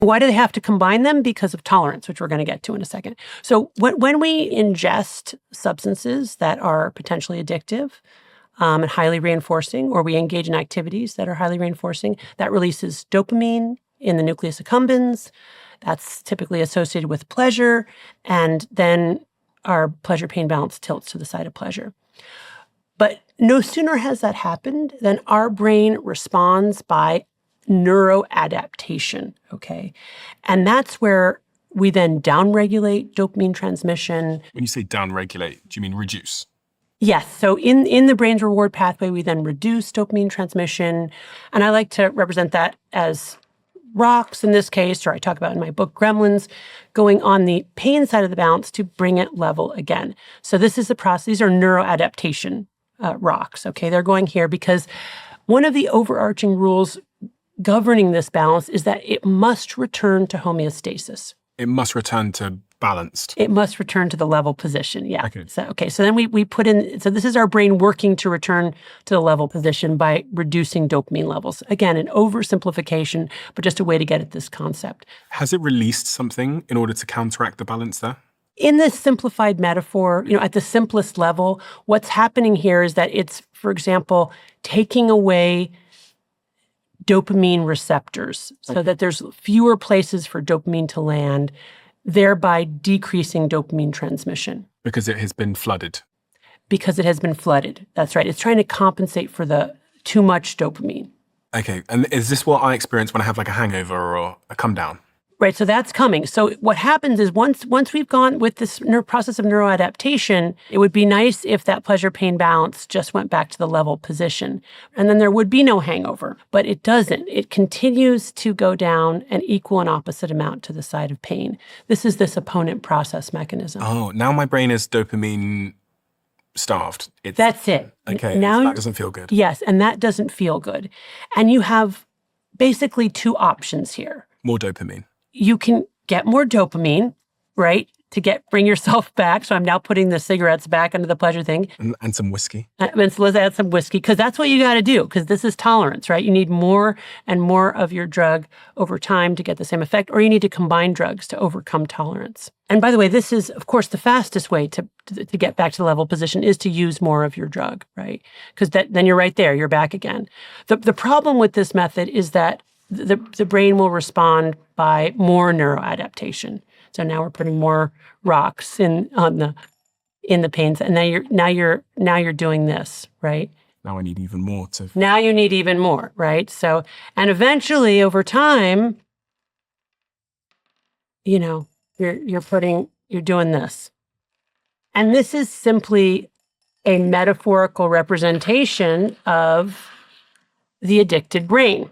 Why do they have to combine them? Because of tolerance, which we're going to get to in a second. So when we ingest substances that are potentially addictive and highly reinforcing, or we engage in activities that are highly reinforcing, that releases dopamine in the nucleus accumbens. That's typically associated with pleasure. And then our pleasure-pain balance tilts to the side of pleasure. But no sooner has that happened than our brain responds by neuroadaptation, okay? And that's where we then downregulate dopamine transmission. When you say downregulate, do you mean reduce? Yes. So in the brain's reward pathway, we then reduce dopamine transmission. And I like to represent that as rocks in this case, or I talk about in my book, Gremlins, going on the pain side of the balance to bring it level again. So this is the process. These are neuroadaptation rocks, okay? They're going here because one of the overarching rules governing this balance is that it must return to homeostasis. It must return to balanced. It must return to the level position, yeah. So then we put in, so this is our brain working to return to the level position by reducing dopamine levels. Again, an oversimplification, but just a way to get at this concept. Has it released something in order to counteract the balance there? In this simplified metaphor, at the simplest level, what's happening here is that it's, for example, taking away dopamine receptors so that there's fewer places for dopamine to land, thereby decreasing dopamine transmission. Because it has been flooded. Because it has been flooded. That's right. It's trying to compensate for the too much dopamine. Okay. And is this what I experience when I have like a hangover or a come down? Right. So that's coming. So what happens is once we've gone with this process of neuroadaptation, it would be nice if that pleasure-pain balance just went back to the level position. And then there would be no hangover. But it doesn't. It continues to go down an equal and opposite amount to the side of pain. This is this opponent process mechanism. Oh, now my brain is dopamine starved. That's it. Okay. Now so that doesn't feel good. Yes. And that doesn't feel good. And you have basically two options here. More dopamine. You can get more dopamine, right, to bring yourself back. So I'm now putting the cigarettes back under the pleasure thing. And some whiskey. And so let's add some whiskey, because that's what you got to do, because this is tolerance, right? You need more and more of your drug over time to get the same effect, or you need to combine drugs to overcome tolerance. And by the way, this is, of course, the fastest way to get back to the level position is to use more of your drug, right? Because then you're right there, you're back again. The problem with this method is that the brain will respond by more neuroadaptation. So now we're putting more rocks in the pains, and now you're doing this, right? Now I need even more to. Now you need even more, right? So, and eventually over time, you're doing this, and this is simply a metaphorical representation of the addicted brain.